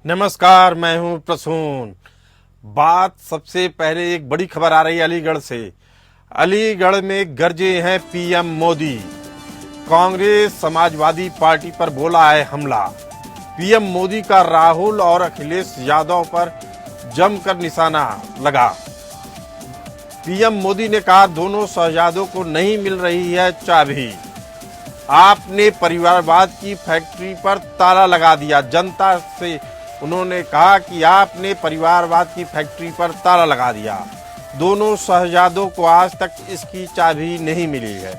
नमस्कार, मैं हूं प्रसून। बात सबसे पहले एक बड़ी खबर आ रही है अलीगढ़ से। अलीगढ़ में गरजे हैं पीएम मोदी। कांग्रेस समाजवादी पार्टी पर बोला है हमला। पीएम मोदी का राहुल और अखिलेश यादव पर जमकर निशाना लगा। पीएम मोदी ने कहा दोनों शहजादों को नहीं मिल रही है चाबी। आपने परिवारवाद की फैक्ट्री पर ताला लगा दिया। जनता से उन्होंने कहा कि आपने परिवारवाद की फैक्ट्री पर ताला लगा दिया। दोनों शहजादों को आज तक इसकी चाबी नहीं मिली है।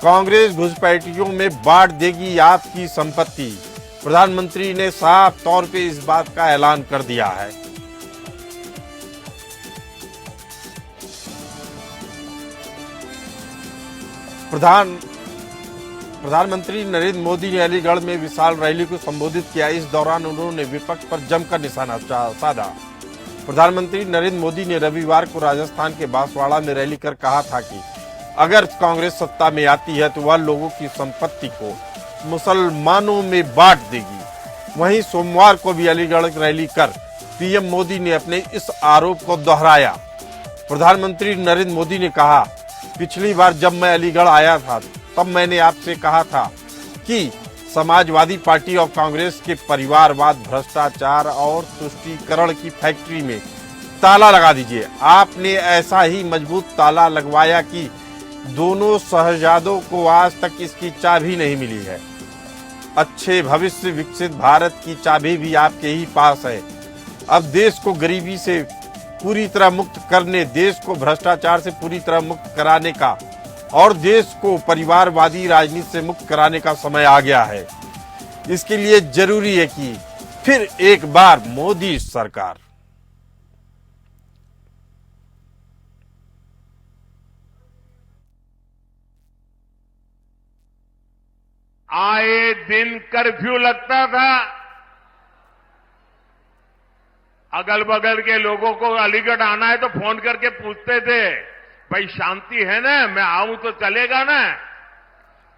कांग्रेस घुसपैठियों में बांट देगी आपकी संपत्ति। प्रधानमंत्री ने साफ तौर पे इस बात का ऐलान कर दिया है। प्रधानमंत्री नरेंद्र मोदी ने अलीगढ़ में विशाल रैली को संबोधित किया। इस दौरान उन्होंने विपक्ष पर जमकर निशाना साधा। प्रधानमंत्री नरेंद्र मोदी ने रविवार को राजस्थान के बांसवाड़ा में रैली कर कहा था कि अगर कांग्रेस सत्ता में आती है तो वह लोगों की संपत्ति को मुसलमानों में बांट देगी। वहीं सोमवार को भी अलीगढ़ रैली कर पीएम मोदी ने अपने इस आरोप को दोहराया। प्रधानमंत्री नरेंद्र मोदी ने कहा, पिछली बार जब मैं अलीगढ़ आया था तब मैंने आपसे कहा था कि समाजवादी पार्टी और कांग्रेस के परिवारवाद, भ्रष्टाचार और तुष्टीकरण की फैक्ट्री में ताला लगा दीजिए। आपने ऐसा ही मजबूत ताला लगवाया कि दोनों शहजादों को आज तक इसकी चाबी नहीं मिली है। अच्छे भविष्य, विकसित भारत की चाबी भी आपके ही पास है। अब देश को गरीबी से पूरी तरह मुक्त करने, देश को भ्रष्टाचार से पूरी तरह मुक्त कराने का और देश को परिवारवादी राजनीति से मुक्त कराने का समय आ गया है। इसके लिए जरूरी है कि फिर एक बार मोदी सरकार। आए दिन कर्फ्यू लगता था। अगल बगल के लोगों को अलीगढ़ आना है तो फोन करके पूछते थे, भाई शांति है ना, मैं आऊं तो चलेगा ना।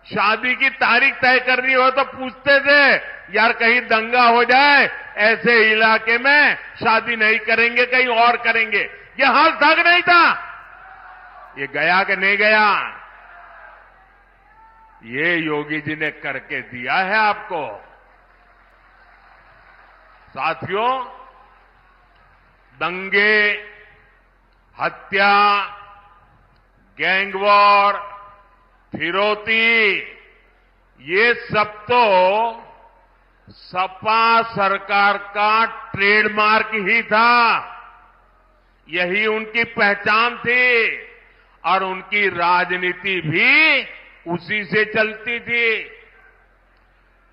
शादी की तारीख तय करनी हो तो पूछते थे, यार कहीं दंगा हो जाए, ऐसे इलाके में शादी नहीं करेंगे, कहीं और करेंगे। ये हाल था कि नहीं था? ये गया कि नहीं गया? ये योगी जी ने करके दिया है आपको। साथियों, दंगे, हत्या, गैंग वॉर, फिरौती, ये सब तो सपा सरकार का ट्रेडमार्क ही था। यही उनकी पहचान थी और उनकी राजनीति भी उसी से चलती थी।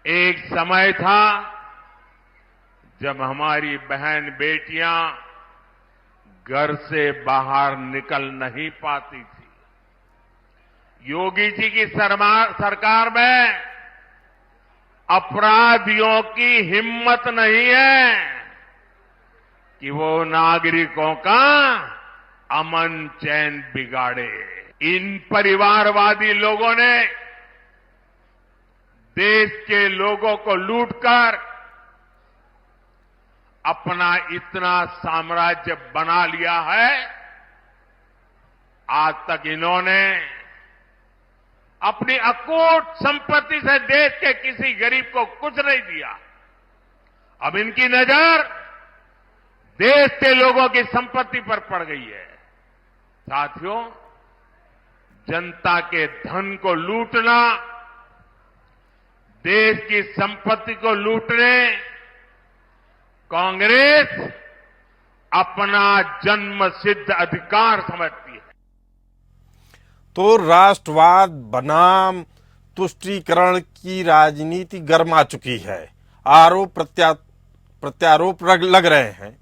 एक समय था जब हमारी बहन बेटियां घर से बाहर निकल नहीं पाती थी। योगी जी की सरकार में अपराधियों की हिम्मत नहीं है कि वो नागरिकों का अमन चैन बिगाड़े। इन परिवारवादी लोगों ने देश के लोगों को लूटकर अपना इतना साम्राज्य बना लिया है। आज तक इन्होंने अपनी अकूट संपत्ति से देश के किसी गरीब को कुछ नहीं दिया। अब इनकी नजर देश के लोगों की संपत्ति पर पड़ गई है। साथियों, जनता के धन को लूटना, देश की संपत्ति को लूटने कांग्रेस अपना जन्मसिद्ध अधिकार समझती है। तो राष्ट्रवाद बनाम तुष्टीकरण की राजनीति गर्मा चुकी है। आरोप प्रत्यारोप लग रहे हैं।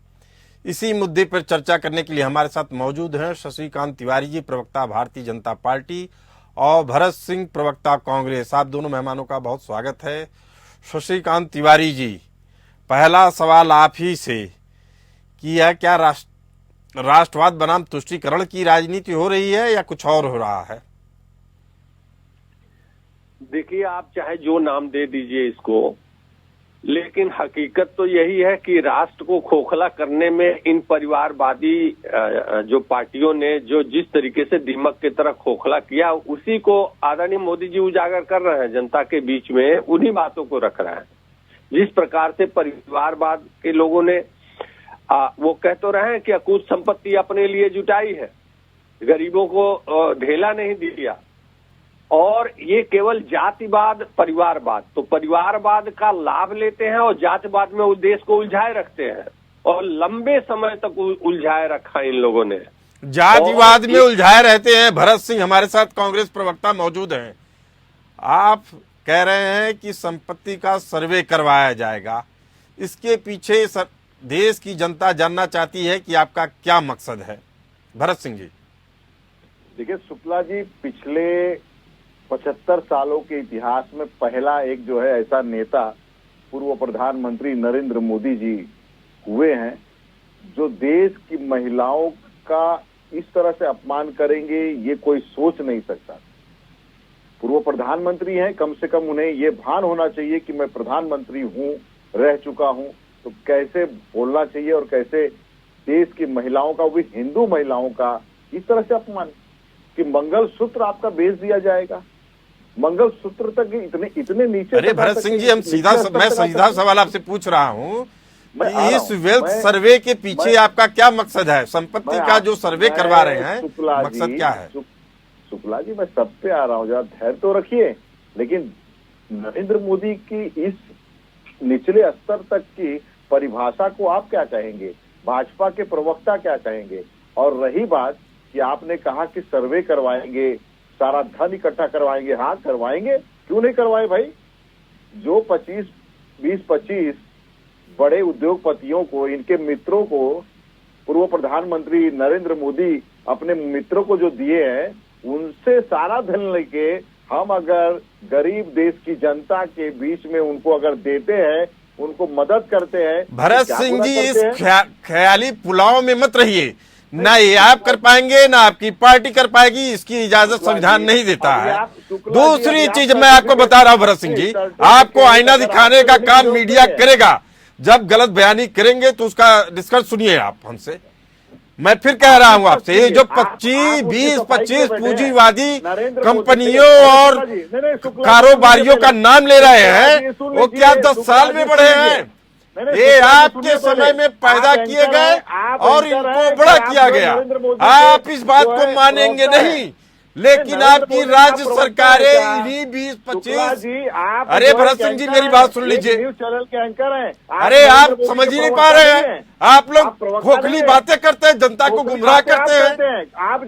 इसी मुद्दे पर चर्चा करने के लिए हमारे साथ मौजूद हैं शशिकांत तिवारी जी, प्रवक्ता भारतीय जनता पार्टी, और भरत सिंह, प्रवक्ता कांग्रेस। आप दोनों मेहमानों का बहुत स्वागत है। शशिकांत तिवारी जी, पहला सवाल आप ही से कि यह क्या राष्ट्रवाद बनाम तुष्टीकरण की राजनीति हो रही है या कुछ और हो रहा है? देखिए, आप चाहे जो नाम दे दीजिए इसको, लेकिन हकीकत तो यही है कि राष्ट्र को खोखला करने में इन परिवारवादी जो पार्टियों ने जो जिस तरीके से दीमक की तरह खोखला किया, उसी को आदरणीय मोदी जी उजागर कर रहे हैं जनता के बीच में, उन्हीं बातों को रख रहे हैं। जिस प्रकार से परिवारवाद के लोगों ने वो कह तो रहे हैं कि अकूत संपत्ति अपने लिए जुटाई है, गरीबों को ढेला नहीं दिया, और ये केवल जातिवाद परिवारवाद, तो परिवारवाद का लाभ लेते हैं और जातिवाद में उस देश को उलझाए रखते हैं, और लंबे समय तक उलझाए रखा इन लोगों ने। जातिवाद में उलझाए रहते हैं। भरत सिंह हमारे साथ कांग्रेस प्रवक्ता मौजूद हैं। आप कह रहे हैं कि संपत्ति का सर्वे करवाया जाएगा, इसके पीछे देश की जनता जानना चाहती है कि आपका क्या मकसद है। भरत सिंह जी देखिए शुक्ला जी, पिछले 75 सालों के इतिहास में पहला एक जो है ऐसा नेता पूर्व प्रधानमंत्री नरेंद्र मोदी जी हुए हैं जो देश की महिलाओं का इस तरह से अपमान करेंगे, ये कोई सोच नहीं सकता। पूर्व प्रधानमंत्री हैं, कम से कम उन्हें ये भान होना चाहिए कि मैं प्रधानमंत्री हूं, रह चुका हूं, तो कैसे बोलना चाहिए और कैसे देश की महिलाओं का, भी हिंदू महिलाओं का इस तरह से अपमान कि मंगलसूत्र आपका बेच दिया जाएगा, मंगलसूत्र तक इतने नीचे। अरे भरत सिंह जी, मैं सीधा सवाल आपसे पूछ रहा हूँ कि इस वेल्थ सर्वे के पीछे आपका क्या मकसद है? संपत्ति का जो सर्वे करवा रहे हैं, मकसद क्या है? शुक्ला जी, मैं सब पे आ रहा हूँ, जरा धैर्य तो रखिए। लेकिन नरेंद्र मोदी की इस निचले स्तर तक की परिभाषा को आप क्या कहेंगे, भाजपा के प्रवक्ता क्या कहेंगे? और रही बात कि आपने कहा कि सर्वे करवाएंगे, सारा धन इकट्ठा करवाएंगे, हाँ करवाएंगे, क्यों नहीं करवाए भाई? जो 20-25 बड़े उद्योगपतियों को, इनके मित्रों को पूर्व प्रधानमंत्री नरेंद्र मोदी अपने मित्रों को जो दिए हैं, उनसे सारा धन लेके हम अगर गरीब देश की जनता के बीच में उनको अगर देते हैं, उनको मदद करते हैं। भरत सिंह जी, इस ख्याली पुलाव में मत रहिए। ना ये आप कर पाएंगे, ना आपकी पार्टी कर पाएगी, इसकी इजाजत संविधान नहीं देता है। दूसरी चीज मैं आपको बता रहा हूं भरत सिंह जी, आपको आईना दिखाने का काम मीडिया करेगा। जब गलत बयानी करेंगे तो उसका डिस्कस सुनिए आप हमसे। मैं फिर कह रहा हूं आपसे, ये जो 20-25 पूंजीवादी कंपनियों और कारोबारियों का नाम ले रहे हैं, वो क्या 10 साल में बढ़े हैं? ये आपके समय में पैदा किए गए और इनको बड़ा किया गया। आप इस बात को मानेंगे नहीं, लेकिन आपकी राज्य सरकारें इन्हीं 20-25। अरे भरत सिंह जी, मेरी बात सुन लीजिए। न्यूज चैनल के एंकर हैं। अरे आप समझ ही नहीं पा रहे हैं। आप लोग खोखली बातें करते हैं, जनता को गुमराह करते हैं।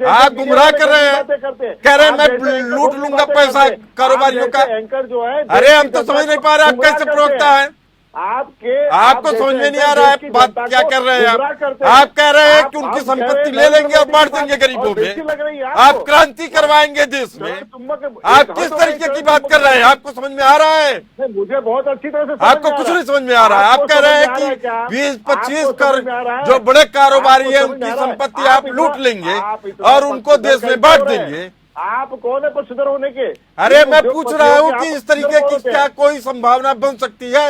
आप गुमराह कर रहे हैं, कह रहे हैं मैं लूट लूंगा पैसा कारोबारियों का। एंकर जो है, अरे हम तो समझ नहीं पा रहे आप कैसे प्रवक्ता है। आपको समझ में नहीं आ रहा है बात क्या कर रहे हैं आप कह रहे हैं कि उनकी संपत्ति ले लेंगे और बांट देंगे गरीबों में। आप क्रांति करवाएंगे देश में। आप किस तरीके की बात कर रहे हैं? आपको समझ में आ रहा है? मुझे बहुत अच्छी तरह से आपको कुछ नहीं समझ में आ रहा है। आप कह रहे हैं कि 20-25 कर जो बड़े कारोबारी है, उनकी संपत्ति आप लूट लेंगे और उनको देश में बांट देंगे। आप कौन है पक्षधर होने के? अरे मैं पूछ रहा हूँ कि इस तरीके की क्या कोई संभावना बन सकती है?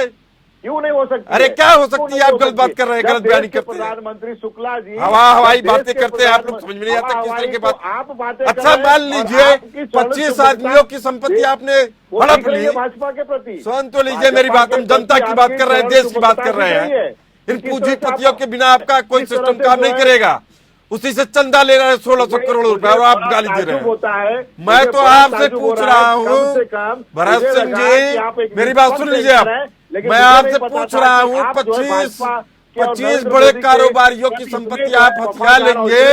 क्यों नहीं हो सकती? अरे क्या हो सकती है? आप गलत बात कर रहे हैं, गलत बयानी करते हैं। प्रधानमंत्री शुक्ला जी हवाई बातें करते हैं, आप लोग समझ में नहीं आता किस तरह की बात। आप बातें अच्छा मान लीजिए 25 आदमियों की संपत्ति आपने हड़प ली, भाजपा के प्रति सुन तो लीजिए मेरी बात। हम जनता की बात कर रहे हैं, देश की बात कर रहे हैं। इन पूंजीपतियों के बिना आपका कोई सिस्टम काम नहीं करेगा। उसी से चंदा ले रहे हैं 1600 करोड़ रुपए और आप गाली दे रहे हैं। मैं तो आपसे पूछ रहा हूँ भरत सिंह जी, मेरी बात सुन लीजिए आप। मैं आपसे पूछ रहा हूँ 25 बड़े कारोबारियों की संपत्ति आप हथिया लेंगे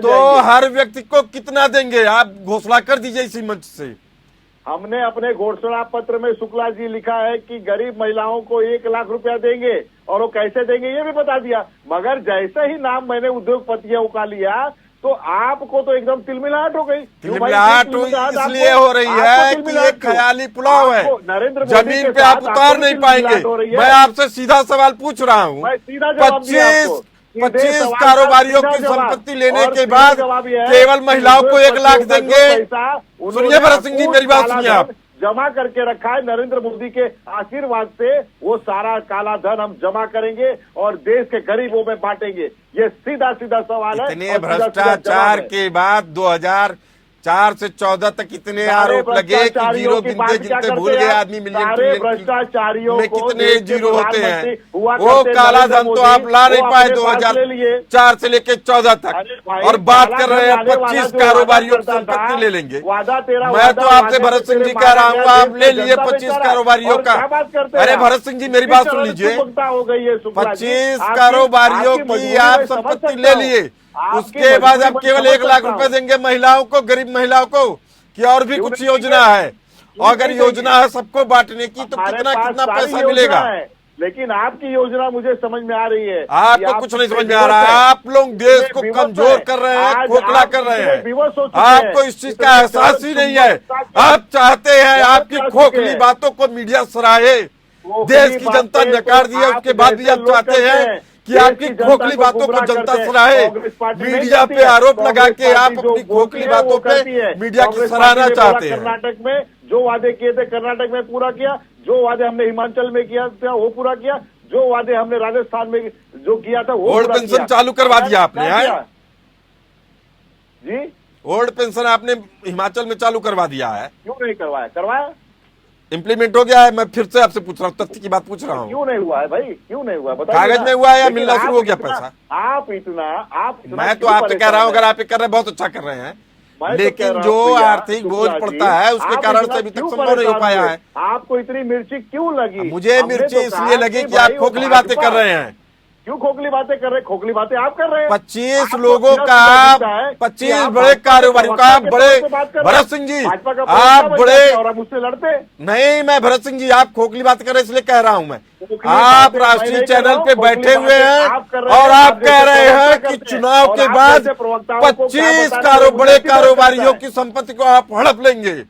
तो हर व्यक्ति को कितना देंगे? आप घोषणा कर दीजिए इसी मंच से। हमने अपने घोषणा पत्र में शुक्ला जी लिखा है कि गरीब महिलाओं को 1 लाख रुपया देंगे, और वो कैसे देंगे ये भी बता दिया। मगर जैसे ही नाम मैंने उद्योगपतियों का लिया तो आपको तो एकदम तिलमिलाहट हो गई। तिलमिलाहट इसलिए हो रही है कि ये ख्याली पुलाव है, जमीन पे आप उतार नहीं पाएंगे। मैं आपसे सीधा सवाल पूछ रहा हूँ, 25 कारोबारियों की संपत्ति लेने के बाद केवल महिलाओं को 1 लाख देंगे। सुनिए भरत सिंह जी, मेरी बात सुनिए आप। जमा करके रखा है नरेंद्र मोदी के आशीर्वाद से, वो सारा काला धन हम जमा करेंगे और देश के गरीबों में बांटेंगे। ये सीधा सीधा सवाल है। इतने भ्रष्टाचार के बाद 2004 से 14 तक इतने आरोप लगे कि जीरो गिनते गिनते भूल गए आदमी मिलियन भ्रष्टाचारियों में कितने जीरो होते हैं। वो काला धन तो आप ला नहीं पाए 2004 से लेके 14 तक, और बात कर रहे हैं 25 कारोबारियों की संपत्ति ले लेंगे। मैं तो आपसे भरत सिंह जी कह रहा हूँ, आप ले लिए 25 कारोबारियों का। अरे भरत सिंह जी मेरी बात सुन लीजिए, 25 कारोबारियों की आप संपत्ति ले लिए, उसके बाद आप केवल 1 लाख रुपए देंगे महिलाओं को, गरीब महिलाओं को, कि और भी कुछ योजना है? और अगर योजना है सबको बांटने की तो कितना कितना पैसा मिलेगा? लेकिन आपकी योजना मुझे समझ में आ रही है। आपको कुछ नहीं समझ में आ रहा है। आप लोग देश को कमजोर कर रहे हैं, खोखला कर रहे हैं। आपको इस चीज का एहसास ही नहीं है। आप चाहते हैं आपकी खोखली बातों को मीडिया सराहे, देश की जनता नकार दी है, उसके बाद भी आप चाहते हैं कि आपकी खोखली बातों को जनता सराहे। मीडिया पे आरोप लगा के आप अपनी खोखली बातों पे मीडिया की सराहना चाहते हैं। कर्नाटक में जो वादे किए थे कर्नाटक में पूरा किया, जो वादे हमने हिमाचल में किया था वो पूरा किया, जो वादे हमने राजस्थान में जो किया था वो ओल्ड पेंशन चालू करवा दिया आपने जी। ओल्ड पेंशन आपने हिमाचल में चालू करवा दिया है। क्यों नहीं करवाया? करवाया, इम्प्लीमेंट हो गया है। मैं फिर से आपसे पूछ रहा हूँ, तथ्य की बात पूछ रहा हूँ। क्यों नहीं हुआ है भाई? क्यों नहीं हुआ बताइए? कागज में हुआ है या मिलना शुरू हो गया पैसा? आप इतना मैं तो आपसे कह रहा हूँ, अगर आप ये कर रहे हैं बहुत अच्छा कर रहे हैं, लेकिन जो आर्थिक बोझ पड़ता है उसके कारण से अभी तक संभव नहीं हो पाया है। आपको इतनी मिर्ची क्यों लगी? मुझे मिर्ची इसलिए लगी कि आप खोखली बातें कर रहे हैं। क्यों खोखली बातें कर रहे हैं? खोखली बातें आप कर रहे हैं। 25 लोगों का, 25 बड़े कारोबारियों का, बड़े भरत सिंह जी आप बड़े, और मुझसे लड़ते नहीं, मैं भरत सिंह जी आप खोखली बात कर रहे हैं इसलिए कह रहा हूं मैं। आप राष्ट्रीय चैनल पे बैठे हुए हैं और आप कह रहे हैं कि चुनाव के बाद 25 बड़े कारोबारियों की संपत्ति को आप हड़प लेंगे।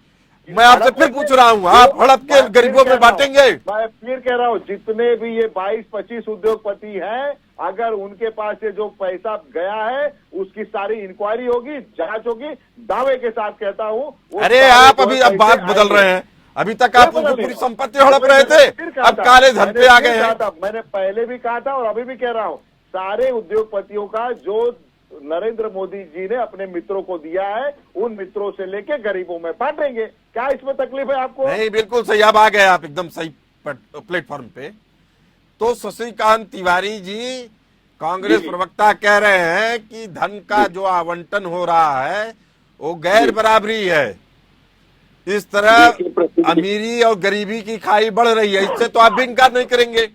मैं आपसे फिर पूछ रहा हूँ, आप हड़प के गरीबों में बांटेंगे? मैं फिर कह रहा हूँ, जितने भी ये 22-25 उद्योगपति हैं, अगर उनके पास से जो पैसा गया है उसकी सारी इंक्वायरी होगी, जांच होगी। दावे के साथ कहता हूँ। अरे आप अभी अब बात बदल रहे हैं। अभी तक आप उनकी पूरी संपत्ति हड़प रहे थे, अब काले धन पे आ गए हैं। मैंने पहले भी कहा था और अभी भी कह रहा हूँ, सारे उद्योगपतियों का जो नरेंद्र मोदी जी ने अपने मित्रों को दिया है, उन मित्रों से लेके गरीबों में बांटेंगे। क्या इसमें तकलीफ है आपको? नहीं, बिल्कुल सही, आप आ गए, आप एकदम सही प्लेटफॉर्म पे। तो शशिकांत तिवारी जी, कांग्रेस प्रवक्ता, कह रहे हैं कि धन का जो आवंटन हो रहा है वो गैर बराबरी है। इस तरह अमीरी और गरीबी की खाई बढ़ रही है, इससे तो आप भी इनकार नहीं करेंगे।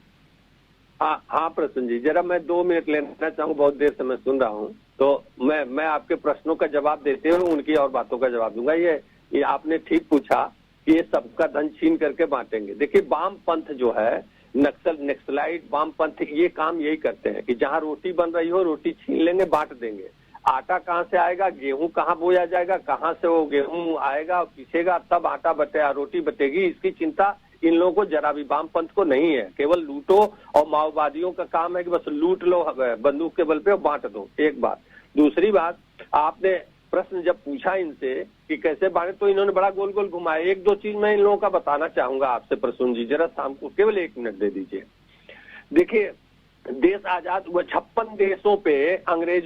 हाँ प्रसून जी, जरा मैं 2 मिनट लेना चाहूँ, बहुत देर से मैं सुन रहा हूँ, तो मैं आपके प्रश्नों का जवाब देते हुए उनकी और बातों का जवाब दूंगा। ये आपने ठीक पूछा कि ये सबका धन छीन करके बांटेंगे। देखिए, वाम पंथ जो है, नक्सलाइट वाम पंथ, ये काम यही करते हैं कि जहाँ रोटी बन रही हो रोटी छीन लेंगे, बांट देंगे। आटा कहाँ से आएगा, गेहूं कहाँ बोया जाएगा, कहाँ से वो गेहूं आएगा, पिसेगा, तब आटा बटेगा, रोटी बटेगी, इसकी चिंता इन लोगों को जरा भी, वामपंथ को नहीं है। केवल लूटो, और माओवादियों का काम है कि बस लूट लो बंदूक के बल पे और बांट दो। एक बात। दूसरी बात, आपने प्रश्न जब पूछा इनसे कि कैसे बांटे, तो इन्होंने बड़ा गोल गोल घुमाया। 1-2 चीज मैं इन लोगों का बताना चाहूंगा आपसे प्रसून जी, जरा शाम को केवल 1 मिनट दे दीजिए। देखिए, देश आजाद हुआ, 56 देशों पे अंग्रेज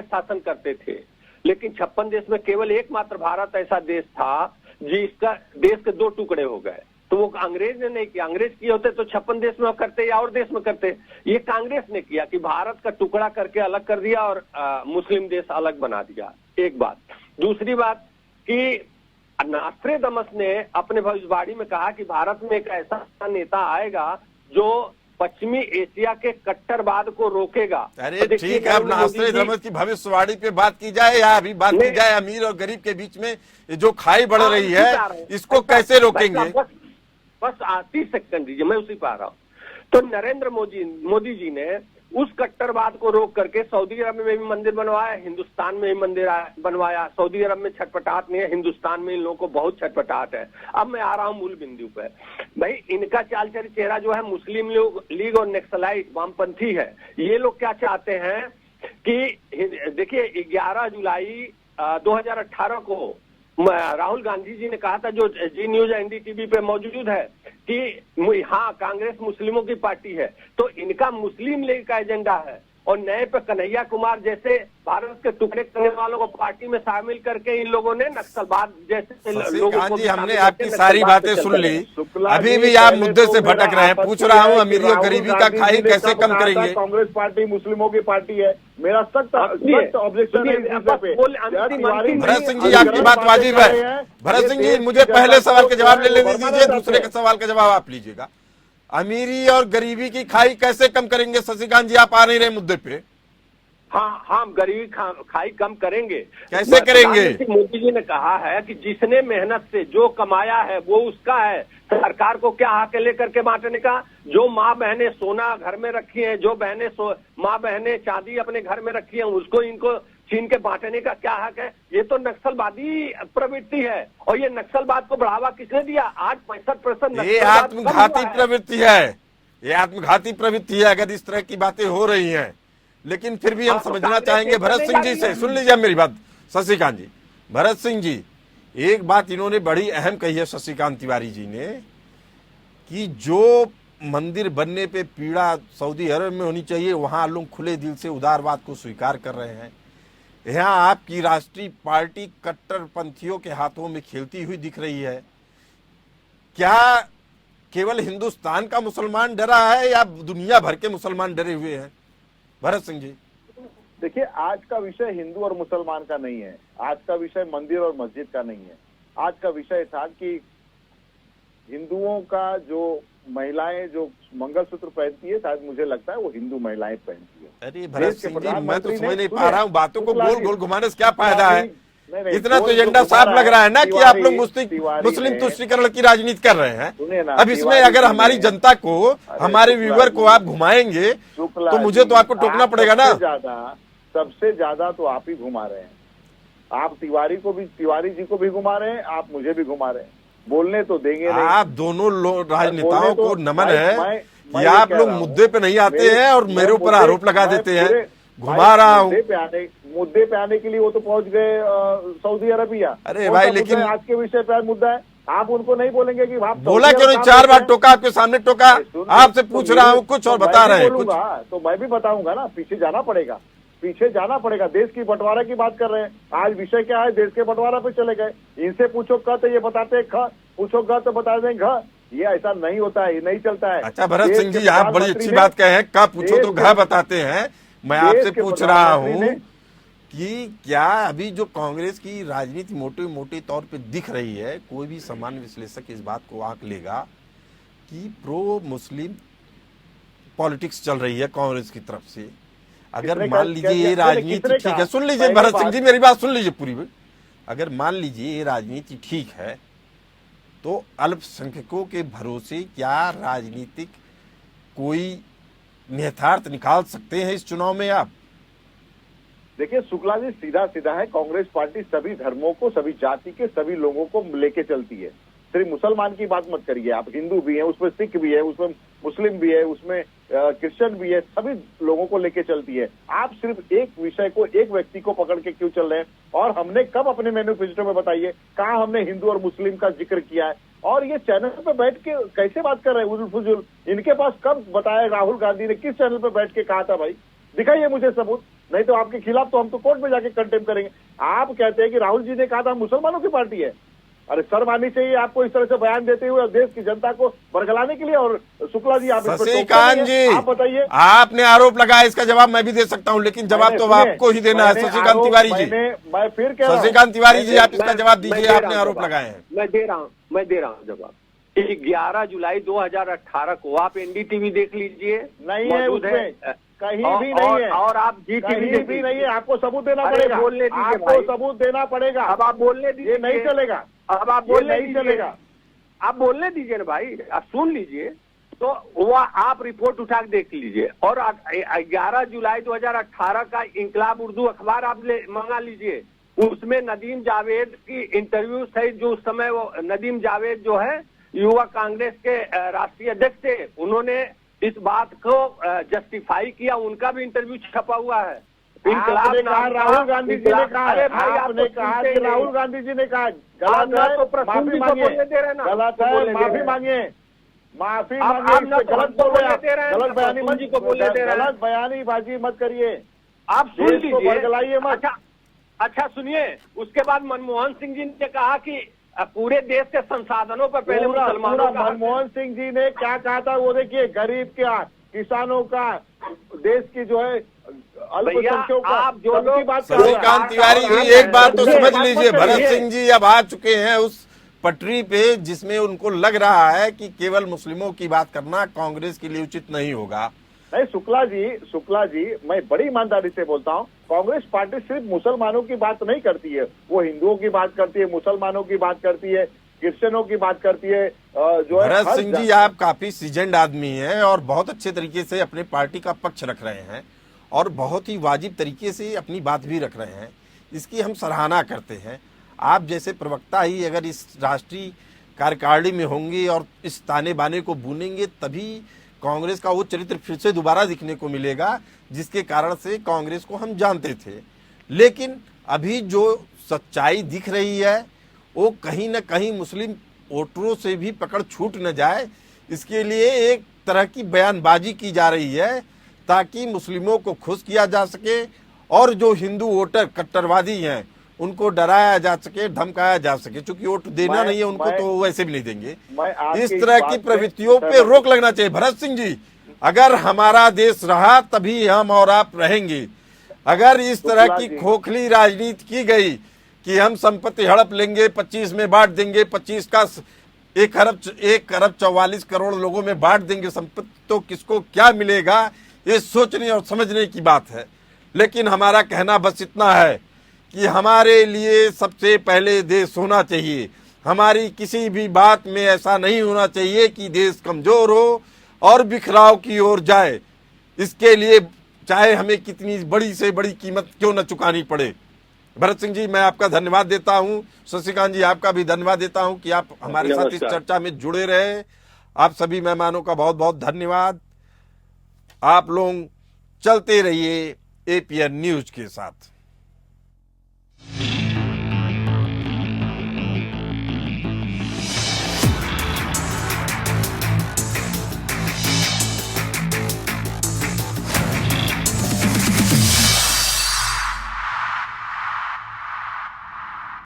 शासन करते थे, लेकिन 56 देश में केवल एकमात्र भारत ऐसा देश था जिसका देश के 2 टुकड़े हो गए। तो वो अंग्रेज ने नहीं किया। अंग्रेज किए होते तो 56 देश में करते या और देश में करते। ये कांग्रेस ने किया कि भारत का टुकड़ा करके अलग कर दिया और मुस्लिम देश अलग बना दिया। एक बात। दूसरी बात कि नॉस्ट्रेडमस ने अपने भविष्यवाणी में कहा कि भारत में एक ऐसा नेता आएगा जो पश्चिमी एशिया के कट्टरवाद को रोकेगा। अरे तो ठीक है, अब नॉस्ट्रेडमस की भविष्यवाणी पे बात की जाए या अभी बात की जाए अमीर और गरीब के बीच में जो खाई बढ़ रही है, इसको कैसे रोकेंगे? बस 30 सेकंड दीजिए, मैं उसी पे आ रहा हूँ। तो नरेंद्र मोदी जी ने उस कट्टरवाद को रोक करके सऊदी अरब में भी मंदिर बनवाया, हिंदुस्तान में भी मंदिर बनवाया। सऊदी अरब में छटपटाहट नहीं है, हिंदुस्तान में इन लोगों को बहुत छटपटाहट है। अब मैं आ रहा हूं मूल बिंदु पे। भाई, इनका चाल चेहरा जो है मुस्लिम लीग और नक्सलाइट वामपंथी है। ये लोग क्या चाहते हैं कि देखिए, 11 जुलाई 2018 को राहुल गांधी जी ने कहा था, जो जी न्यूज एनडीटीवी पे मौजूद है, कि हाँ कांग्रेस मुस्लिमों की पार्टी है, तो इनका मुस्लिम लीग का एजेंडा है। और नए पे कन्हैया कुमार जैसे भारत के टुकड़े करने वालों को पार्टी में शामिल करके इन लोगों ने नक्सलवाद जैसे लोगों को, जी हमने आपकी सारी बातें सुन ली, अभी भी आप मुद्दे से भटक रहे हैं। पूछ रहा हूँ अमीरी और गरीबी का खाई कैसे कम करेंगे? कांग्रेस पार्टी मुस्लिमों की पार्टी है, मेरा सख्त ऑब्जेक्शन है इस पे। भरत सिंह जी आपकी बात वाजिब है। भरत सिंह जी मुझे पहले सवाल का जवाब ले लेने दीजिए, दूसरे के सवाल का जवाब आप लीजिएगा। अमीरी और गरीबी की खाई कैसे कम करेंगे? शशिकांत जी आप आ नहीं रहे मुद्दे पे। हाँ हम गरीबी खाई कम करेंगे। कैसे करेंगे? मोदी जी ने कहा है कि जिसने मेहनत से जो कमाया है वो उसका है, सरकार को क्या हक है लेकर के बांटने का? जो माँ बहनें सोना घर में रखी हैं, जो माँ बहनें चांदी अपने घर में रखी हैं, उसको इनको छीन के बांटने का क्या हक है? ये तो नक्सलवादी प्रवृत्ति है। और ये नक्सलवाद को बढ़ावा किसने दिया? आज 65% ये आत्मघाती प्रवृत्ति है, ये आत्मघाती प्रवृत्ति है अगर इस तरह की बातें हो रही हैं। लेकिन फिर भी हम समझना चाहेंगे भरत सिंह जी से, सुन लीजिए मेरी बात शशिकांत जी। भरत सिंह जी एक बात इन्होंने बड़ी अहम कही है, शशिकांत तिवारी जी ने, कि जो मंदिर बनने पे पीड़ा सऊदी अरब में होनी चाहिए, वहां लोग खुले दिल से उदारवाद को स्वीकार कर रहे हैं। यहाँ आपकी राष्ट्रीय पार्टी कट्टरपंथियों के हाथों में खेलती हुई दिख रही है। क्या केवल हिंदुस्तान का मुसलमान डरा है या दुनिया भर के मुसलमान डरे हुए हैं? भरत सिंह जी देखिए, आज का विषय हिंदू और मुसलमान का नहीं है, आज का विषय मंदिर और मस्जिद का नहीं है। आज का विषय था कि हिंदुओं का जो महिलाएं जो मंगलसूत्र पहनती है, शायद मुझे लगता है वो हिंदू महिलाएं पहनती है। अरे भरत सिंह जी मैं तो समझ नहीं पा रहा हूँ, बातों को गोल गोल घुमाने से क्या फायदा है? इतना तो एजेंडा साफ लग रहा है ना कि आप लोग मुस्लिम तुष्टीकरण की राजनीति कर रहे हैं। अब इसमें अगर हमारी जनता को, हमारे व्यूअर को आप घुमाएंगे तो मुझे तो आपको टोकना पड़ेगा ना। सबसे ज्यादा तो आप ही घुमा रहे हैं। आप तिवारी जी को भी घुमा रहे हैं, आप मुझे भी घुमा रहे हैं। बोलने तो देंगे नहीं। आप दोनों राजनेताओं को नमन है कि आप लोग मुद्दे पे नहीं आते हैं और मेरे ऊपर आरोप लगा देते हैं। घुमा रहा हूँ मुद्दे पे आने के लिए वो तो पहुंच गए सऊदी अरबिया। अरे भाई लेकिन आज के विषय पे मुद्दा है, आप उनको नहीं बोलेंगे कि आप बोला क्यों नहीं? 4 बार टोका, आपके सामने टोका, आपसे पूछ रहा हूँ कुछ और बता रहे हैं कुछ। तो मैं भी बताऊंगा ना, पीछे जाना पड़ेगा, पीछे जाना पड़ेगा। देश की बंटवारा की बात कर रहे हैं, आज विषय क्या है? देश के बंटवारा पे चले गए। इनसे पूछो क तो ये बताते हैं ख, पूछो ग तो बता दें घ। ये ऐसा नहीं होता है, ये नहीं चलता है। अच्छा भरत सिंह जी आप बड़ी अच्छी बात कहे हैं, क पूछो तो घ बताते हैं। मैं आपसे पूछ रहा हूँ कि क्या अभी जो कांग्रेस की राजनीति मोटे तौर पे दिख रही है, कोई भी सामान्य विश्लेषक इस बात को आंक लेगा कि प्रो मुस्लिम पॉलिटिक्स चल रही है कांग्रेस की तरफ से। अगर मान लीजिए ये राजनीति ठीक है, सुन लीजिए भरत सिंह जी मेरी बात सुन लीजिए पूरी। अगर मान लीजिए ये राजनीति ठीक है तो अल्पसंख्यकों के भरोसे क्या राजनीतिक कोई निहितार्थ निकाल सकते हैं इस चुनाव में आप? देखिए शुक्ला जी, सीधा सीधा है, कांग्रेस पार्टी सभी धर्मों को, सभी जाति के सभी लोगों को लेके चलती है। सिर्फ मुसलमान की बात मत करिए आप, हिंदू भी है उसमें, सिख भी है उसमें, मुस्लिम भी है उसमें, क्रिश्चियन भी है, सभी लोगों को लेके चलती है। आप सिर्फ एक विषय को, एक व्यक्ति को पकड़ के क्यों चल रहे हैं? और हमने कब अपने मैनिफेस्टो में बताइए कहाँ हमने हिंदू और मुस्लिम का जिक्र किया है? और ये चैनल पे बैठ के कैसे बात कर रहे हैं उजुल फुजुल? इनके पास कब बताया राहुल गांधी ने, किस चैनल पे बैठ के कहा था? भाई दिखाइए मुझे सबूत, नहीं तो आपके खिलाफ तो हम तो कोर्ट में जाके कंटेम करेंगे। आप कहते हैं कि राहुल जी ने कहा था मुसलमानों की पार्टी है। अरे शर्म आनी चाहिए आपको इस तरह से बयान देते हुए देश की जनता को बरगलाने के लिए। और शुक्ला जी आप शशिकांत जी आप बताइए, आपने आरोप लगाया, इसका जवाब मैं भी दे सकता हूँ, लेकिन जवाब तो आपको ही देना है। शशिकांत तिवारी जी, मैं फिर कह रहा हूं, शशिकांत तिवारी जी आप इसका जवाब दीजिए, आपने आरोप लगाए हैं। मैं दे रहा हूँ जवाब। 11 जुलाई 2018 को आप एनडीटीवी देख लीजिए, नहीं है उसमें, कहीं भी नहीं है। और आप कहीं भी नहीं है, आपको सबूत देना पड़ेगा, आपको सबूत देना पड़ेगा। अब आप बोलने दीजिए, ये नहीं चलेगा। अब आप बोलने नहीं चलेगा, आप बोलने दीजिए ना भाई, आप सुन लीजिए। तो वो आप रिपोर्ट उठा के देख लीजिए। और 11 जुलाई 2018 का इंकलाब उर्दू अखबार आप मंगा लीजिए, उसमें नदीम जावेद की इंटरव्यू है। जो उस समय वो नदीम जावेद जो है युवा कांग्रेस के राष्ट्रीय अध्यक्ष थे, उन्होंने इस बात को जस्टिफाई किया, उनका भी इंटरव्यू छपा हुआ है। राहुल गांधी जी ने कहा, आपने कहा कि राहुल गांधी जी ने कहा आप गलत ना है, तो प्रसून माफी जी को मांगिए। बोलने दे रहे हैं ना गलत हमको है, बोलने दे माफी रहे हैं। मांगिए, माफी आप मांगिए। ना इस पे तो गलत हमको बोल रहे हैं बोलने आप, दे रहे हैं, गलत ना बयानी प्रसून मत, जी को बोलने दे रहे हैं। गलत बयानीबाजी मत करिए, आप सुन देश को लीजिए। बरगलाइए मत। अच्छा सुनिए, उसके बाद मनमोहन सिंह जी ने कहा कि पूरे देश के संसाधनों पर पहले पूरा मुसलमानों का हक है। मनमोहन सिंह जी ने क्या कहा था वो देखिए, गरीब का, किसानों का, देश की जो है अल्पसंख्यकों का, आप जो सबकी लोग- बात कर रहे हैं। शशिकांत तिवारी और जी, एक बात तो सुनिए, समझ बात मत लीजिए, भरत करिए। सिंह जी अब आ चुके हैं उस पटरी पे जिसमें उनको लग रहा है कि केवल मुस्लिमों की बात करना कांग्रेस के लिए उचित नहीं होगा। नहीं, शुक्ला जी, मैं बड़ी ईमानदारी से बोलता हूँ, कांग्रेस पार्टी सिर्फ मुसलमानों की बात नहीं करती है, वो हिंदुओं की बात करती है, मुसलमानों की बात करती है, क्रिश्चियनों की बात करती है, जो है भरत हर सिंह जी, आप काफी सीजन्ड आदमी हैं और बहुत अच्छे तरीके से अपने पार्टी का पक्ष रख रहे हैं और बहुत ही वाजिब तरीके से अपनी बात भी रख रहे हैं, इसकी हम सराहना करते हैं। आप जैसे प्रवक्ता ही अगर इस राष्ट्रीय कार्यकारिणी में होंगे और इस ताने बाने को बुनेंगे, तभी कांग्रेस का वो चरित्र फिर से दोबारा दिखने को मिलेगा जिसके कारण से कांग्रेस को हम जानते थे। लेकिन अभी जो सच्चाई दिख रही है वो कहीं न कहीं मुस्लिम वोटरों से भी पकड़ छूट न जाए, इसके लिए एक तरह की बयानबाजी की जा रही है ताकि मुस्लिमों को खुश किया जा सके और जो हिंदू वोटर कट्टरवादी हैं उनको डराया जा सके, धमकाया जा सके। चूंकि वोट देना नहीं है उनको तो वैसे भी नहीं देंगे। इस तरह की प्रवृत्तियों पे रोक लगना चाहिए। भरत सिंह जी, अगर हमारा देश रहा तभी हम और आप रहेंगे। अगर इस तरह की खोखली राजनीति की गई कि हम संपत्ति हड़प लेंगे, 25 में बांट देंगे, 25 का 1 अरब 44 करोड़ लोगों में बांट देंगे संपत्ति, तो किसको क्या मिलेगा, ये सोचने और समझने की बात है। लेकिन हमारा कहना बस इतना है कि हमारे लिए सबसे पहले देश होना चाहिए। हमारी किसी भी बात में ऐसा नहीं होना चाहिए कि देश कमजोर हो और बिखराव की ओर जाए। इसके लिए चाहे हमें कितनी बड़ी से बड़ी कीमत क्यों न चुकानी पड़े। भरत सिंह जी, मैं आपका धन्यवाद देता हूं। शशिकांत जी, आपका भी धन्यवाद देता हूं कि आप हमारे साथ इस चर्चा में जुड़े रहे। आप सभी मेहमानों का बहुत बहुत धन्यवाद। आप लोग चलते रहिए एपीएन न्यूज के साथ।